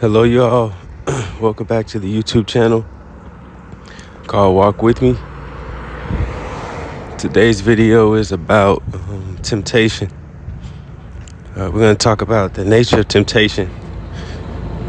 Hello, y'all. Welcome back to the YouTube channel called Walk With Me. Today's video is about temptation. We're going to talk about the nature of temptation.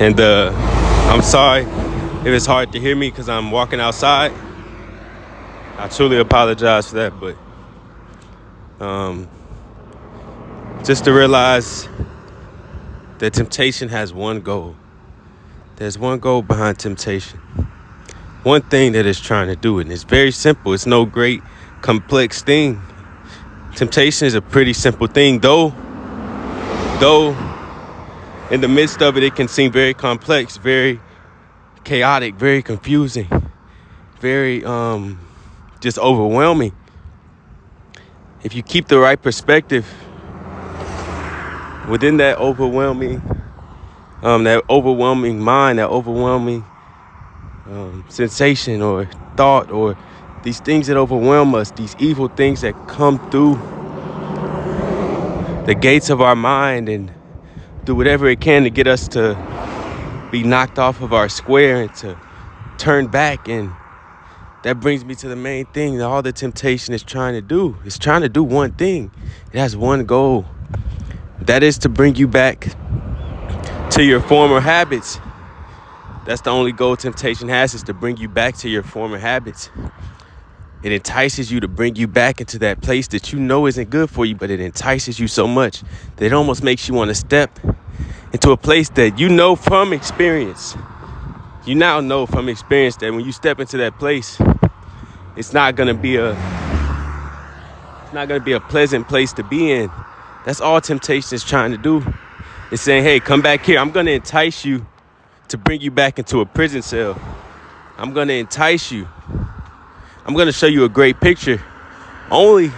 And I'm sorry if it's hard to hear me because I'm walking outside. I truly apologize for that, but just to realize that temptation has one goal. There's one goal behind temptation. One thing that it's trying to do, and it's very simple. It's no great complex thing. Temptation is a pretty simple thing, though in the midst of it can seem very complex, very chaotic, very confusing, very just overwhelming. If you keep the right perspective within that overwhelming mind, that overwhelming sensation or thought, or these things that overwhelm us, these evil things that come through the gates of our mind and do whatever it can to get us to be knocked off of our square and to turn back. And that brings me to the main thing that all the temptation is trying to do. It's trying to do one thing. It has one goal. That is to bring you back to your former habits. That's the only goal temptation has, is to bring you back to your former habits. It entices you to bring you back into that place that you know isn't good for you, but it entices you so much that it almost makes you want to step into a place that you know from experience. You now know from experience that when you step into that place, it's not gonna be a pleasant place to be in. That's all temptation is trying to do. It's saying, hey, come back here. I'm gonna entice you to bring you back into a prison cell. I'm gonna entice you. I'm gonna show you a great picture. Only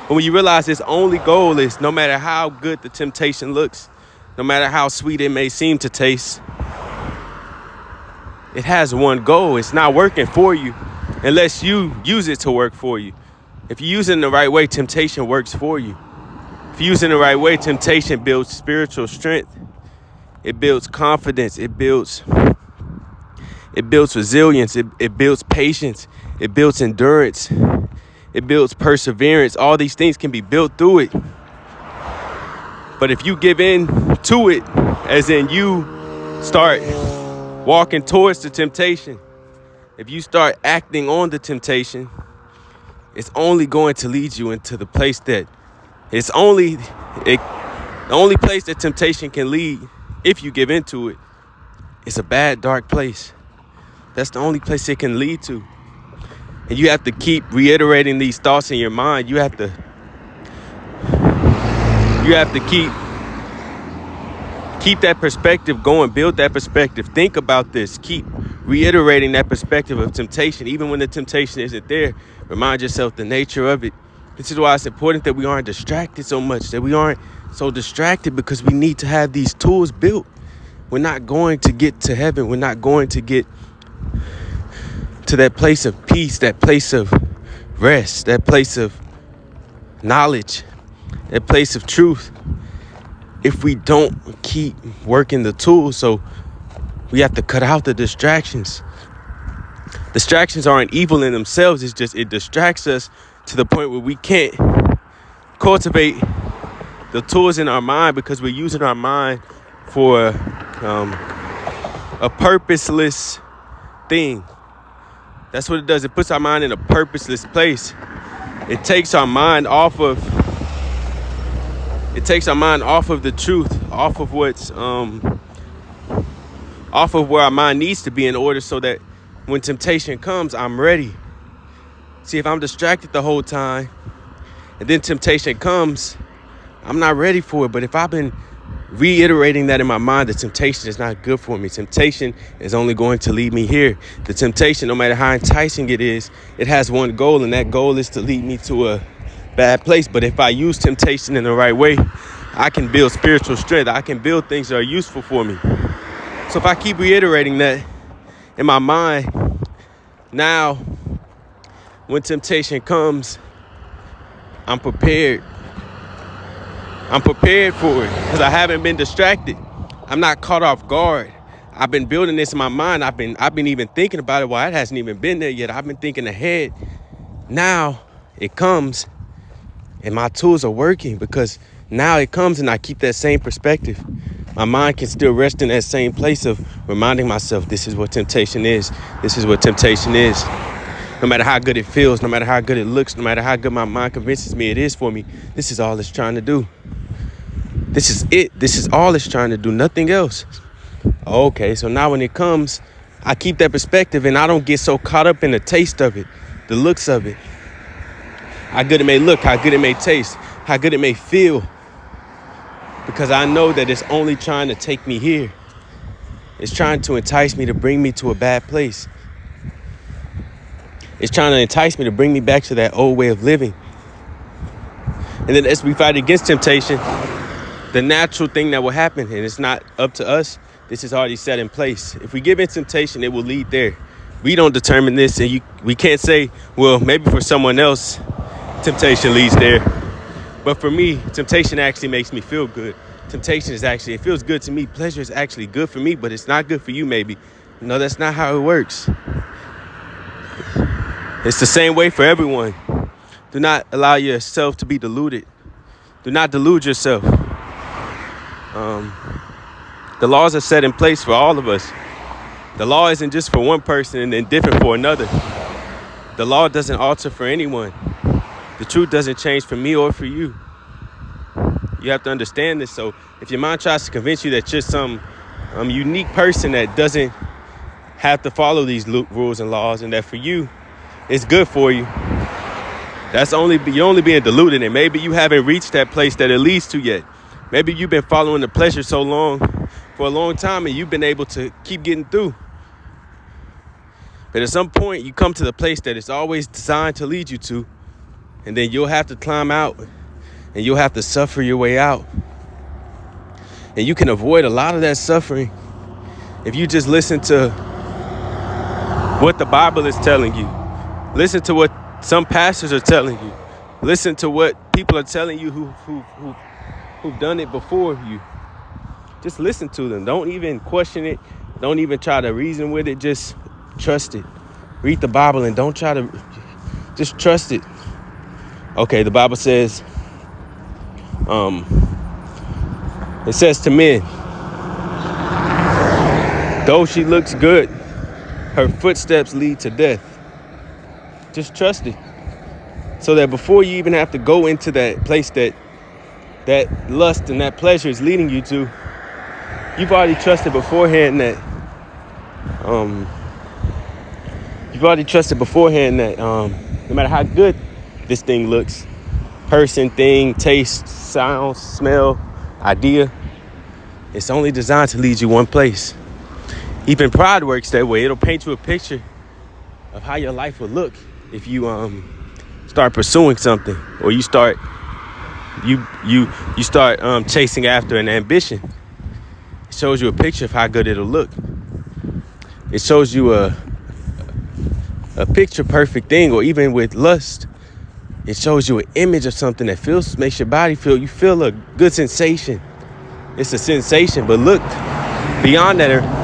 when you realize its only goal is, no matter how good the temptation looks, no matter how sweet it may seem to taste, it has one goal. It's not working for you unless you use it to work for you. If you use it in the right way, temptation works for you. If you use it in the right way, temptation builds spiritual strength. It builds confidence. It builds resilience. It builds patience. It builds endurance. It builds perseverance. All these things can be built through it. But if you give in to it, as in you start walking towards the temptation, if you start acting on the temptation, it's only going to lead you into the place that the only place that temptation can lead, if you give into it, is a bad, dark place. That's the only place it can lead to. And you have to keep reiterating these thoughts in your mind. You have to keep that perspective going. Build that perspective. Think about this. Keep reiterating that perspective of temptation. Even when the temptation isn't there, remind yourself the nature of it. This is why it's important that we aren't distracted so much, that we aren't so distracted, because we need to have these tools built. We're not going to get to heaven. We're not going to get to that place of peace, that place of rest, that place of knowledge, that place of truth, if we don't keep working the tools. So we have to cut out the distractions. Distractions aren't evil in themselves. It's just, it distracts us to the point where we can't cultivate the tools in our mind, because we're using our mind for a purposeless thing. That's what it does. It puts our mind in a purposeless place. It takes our mind off of the truth, off of where our mind needs to be, in order so that when temptation comes, I'm ready. See, if I'm distracted the whole time and then temptation comes, I'm not ready for it. But if I've been reiterating that in my mind, the temptation is not good for me. Temptation is only going to lead me here. The temptation, no matter how enticing it is, it has one goal, and that goal is to lead me to a bad place. But if I use temptation in the right way, I can build spiritual strength. I can build things that are useful for me. So if I keep reiterating that in my mind, now when temptation comes, I'm prepared. I'm prepared for it because I haven't been distracted. I'm not caught off guard. I've been building this in my mind. I've been even thinking about it while it hasn't even been there yet. I've been thinking ahead. Now it comes and my tools are working because now it comes and I keep that same perspective. My mind can still rest in that same place of reminding myself, this is what temptation is. This is what temptation is. No matter how good it feels, no matter how good it looks, no matter how good my mind convinces me it is for me, this is all it's trying to do. This is it. This is all it's trying to do, nothing else. Okay, so now when it comes, I keep that perspective and I don't get so caught up in the taste of it, the looks of it. How good it may look, how good it may taste, how good it may feel. Because I know that it's only trying to take me here. It's trying to entice me to bring me to a bad place. It's trying to entice me to bring me back to that old way of living. And then as we fight against temptation, the natural thing that will happen, and it's not up to us, this is already set in place. If we give in temptation, it will lead there. We don't determine this, and we can't say, well, maybe for someone else, temptation leads there. But for me, temptation actually makes me feel good. Temptation is actually, it feels good to me. Pleasure is actually good for me, but it's not good for you maybe. No, that's not how it works. It's the same way for everyone. Do not allow yourself to be deluded. Do not delude yourself. The laws are set in place for all of us. The law isn't just for one person and then different for another. The law doesn't alter for anyone. The truth doesn't change for me or for you. You have to understand this. So if your mind tries to convince you that you're some unique person that doesn't have to follow these rules and laws, and that for you it's good for you, you're only being deluded, and maybe you haven't reached that place that it leads to yet. Maybe you've been following the pleasure for a long time, and you've been able to keep getting through. But at some point, you come to the place that it's always designed to lead you to, and then you'll have to climb out, and you'll have to suffer your way out. And you can avoid a lot of that suffering if you just listen to what the Bible is telling you. Listen to what some pastors are telling you. Listen to what people are telling you who've done it before you. Just listen to them. Don't even question it. Don't even try to reason with it. Just trust it. Read the Bible and don't try to, just trust it. Okay, the Bible says, it says to men, though she looks good, her footsteps lead to death. Just trust it. So that before you even have to go into that place that lust and that pleasure is leading you to, you've already trusted beforehand that no matter how good this thing looks, person, thing, taste, sound, smell, idea, it's only designed to lead you one place. Even pride works that way. It'll paint you a picture of how your life will look if you start pursuing something, or you start chasing after an ambition. It shows you a picture of how good it'll look. It shows you a picture perfect thing. Or even with lust, it shows you an image of something that makes your body feel a good sensation. It's a sensation, but look beyond that.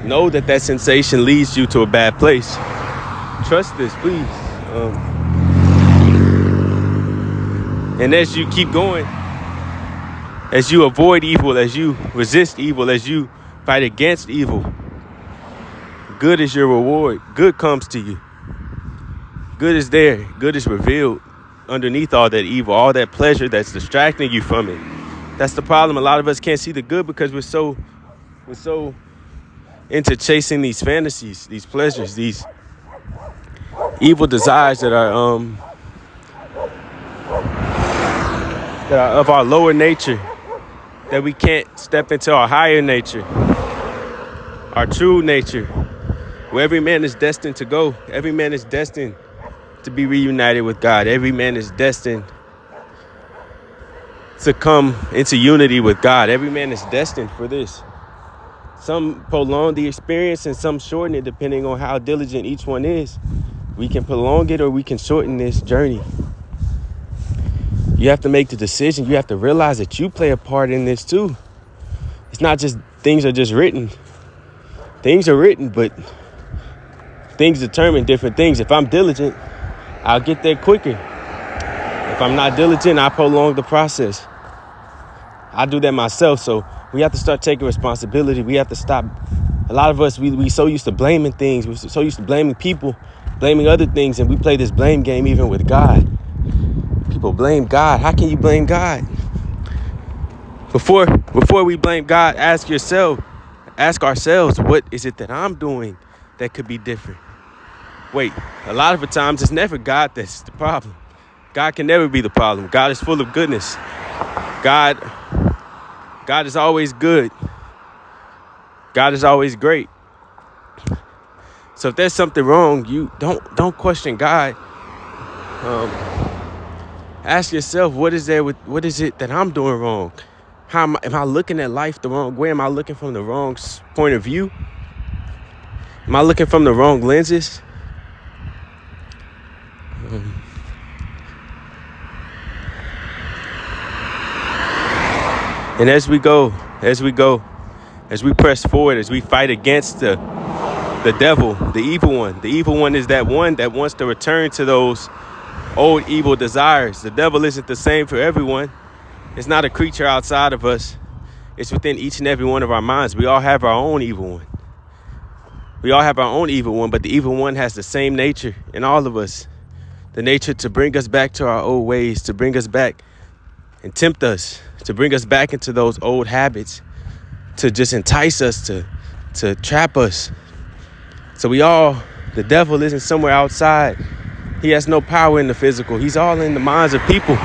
Know that sensation leads you to a bad place. Trust this, please. And as you keep going, as you avoid evil, as you resist evil, as you fight against evil, good is your reward. Good comes to you. Good is there. Good is revealed underneath all that evil, all that pleasure that's distracting you from it. That's the problem. A lot of us can't see the good because we're so into chasing these fantasies, these pleasures, these evil desires that are of our lower nature, that we can't step into our higher nature, our true nature, where every man is destined to go. Every man is destined to be reunited with God. Every man is destined to come into unity with God. Every man is destined for this. Some prolong the experience and some shorten it depending on how diligent each one is. We can prolong it or we can shorten this journey. You have to make the decision. You have to realize that you play a part in this too. It's not just things are just written. Things are written, but things determine different things. If I'm diligent, I'll get there quicker. If I'm not diligent, I prolong the process. I do that myself. So we have to start taking responsibility. We have to stop. A lot of us, we so used to blaming things. We're so used to blaming people, blaming other things. And we play this blame game even with God. People blame God. How can you blame God? Before we blame God, ask ourselves, what is it that I'm doing that could be different? Wait, a lot of the times it's never God that's the problem. God can never be the problem. God is full of goodness. God is always good. God is always great. So if there's something wrong, you don't question God. Ask yourself, what is it that I'm doing wrong? Am I looking at life the wrong way? Am I looking from the wrong point of view? Am I looking from the wrong lenses? And as we press forward, as we fight against the devil, the evil one is that one that wants to return to those old evil desires. The devil isn't the same for everyone. It's not a creature outside of us. It's within each and every one of our minds. We all have our own evil one. But the evil one has the same nature in all of us. The nature to bring us back to our old ways, to bring us back and tempt us, to bring us back into those old habits, to just entice us, to trap us. So the devil isn't somewhere outside. He has no power in the physical. He's all in the minds of people.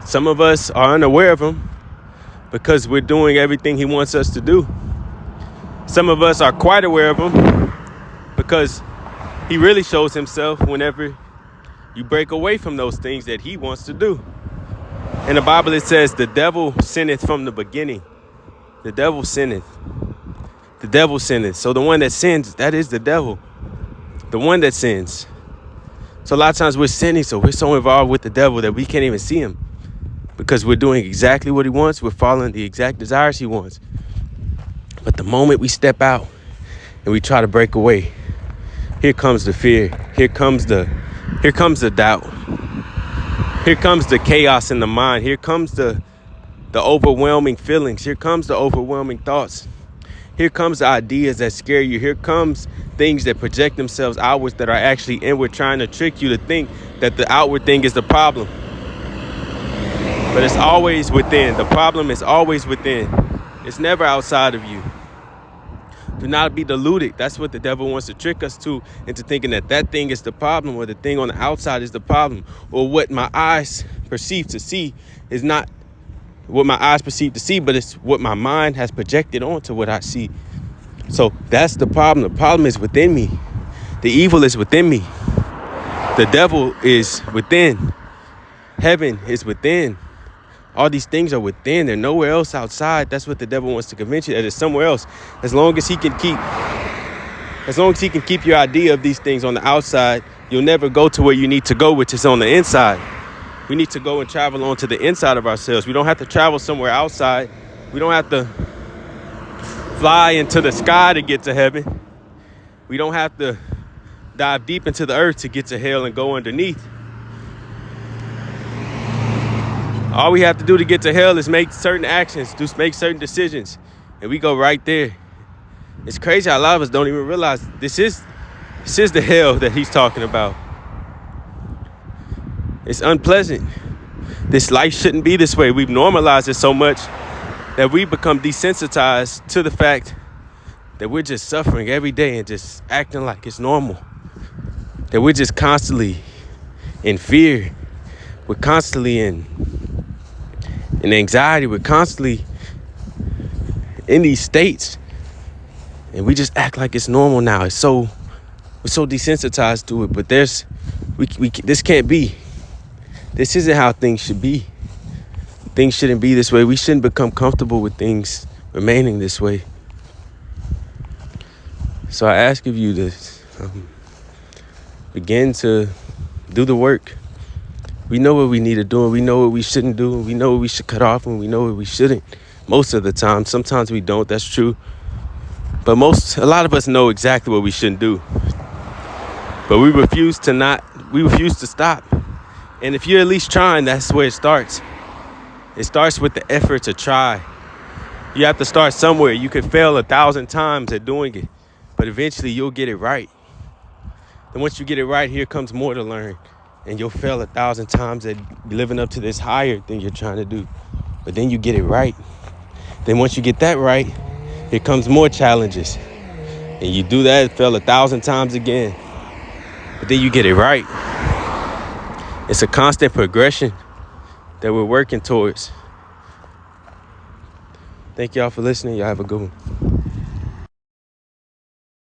Some of us are unaware of him because we're doing everything he wants us to do. Some of us are quite aware of him because he really shows himself whenever you break away from those things that he wants to do. In the Bible, it says the devil sinneth from the beginning. The devil sinneth. So the one that sins, that is the devil. The one that sins. So a lot of times we're sinning, so we're so involved with the devil that we can't even see him. Because we're doing exactly what he wants. We're following the exact desires he wants. But the moment we step out and we try to break away, here comes the fear. Here comes the doubt. Here comes the chaos in the mind. Here comes the overwhelming feelings. Here comes the overwhelming thoughts. Here comes the ideas that scare you. Here comes things that project themselves outwards that are actually inward, trying to trick you to think that the outward thing is the problem. But it's always within. The problem is always within. It's never outside of you. Do not be deluded. That's what the devil wants to trick us to, into thinking that thing is the problem, or the thing on the outside is the problem, or what my eyes perceive to see is not what my eyes perceive to see, but it's what my mind has projected onto what I see. So that's the problem. The problem is within me. The evil is within me. The devil is within. Heaven is within. All these things are within. They're nowhere else outside. That's what the devil wants to convince you, that it's somewhere else. As long as he can keep your idea of these things on the outside, you'll never go to where you need to go, which is on the inside. We need to go and travel onto the inside of ourselves. We don't have to travel somewhere outside. We don't have to fly into the sky to get to heaven. We don't have to dive deep into the earth to get to hell and go underneath. All we have to do to get to hell is make certain actions, make certain decisions, and we go right there. It's crazy how a lot of us don't even realize this is the hell that he's talking about. It's unpleasant. This life shouldn't be this way. We've normalized it so much that we become desensitized to the fact that we're just suffering every day and just acting like it's normal. That we're just constantly in fear. We're constantly in anxiety. We're constantly in these states, and we just act like it's normal now. We're so desensitized to it. But this can't be. This isn't how things should be. Things shouldn't be this way. We shouldn't become comfortable with things remaining this way. So I ask of you to begin to do the work. We know what we need to do, and we know what we shouldn't do, and we know what we should cut off, and we know what we shouldn't. Most of the time. Sometimes we don't, that's true. But a lot of us know exactly what we shouldn't do. But we refuse to stop. And if you're at least trying, that's where it starts. It starts with the effort to try. You have to start somewhere. You could fail 1,000 times at doing it, but eventually you'll get it right. And once you get it right, here comes more to learn. And you'll fail 1,000 times at living up to this higher thing you're trying to do. But then you get it right. Then once you get that right, here comes more challenges. And you do that, fail 1,000 times again. But then you get it right. It's a constant progression that we're working towards. Thank y'all for listening. Y'all have a good one.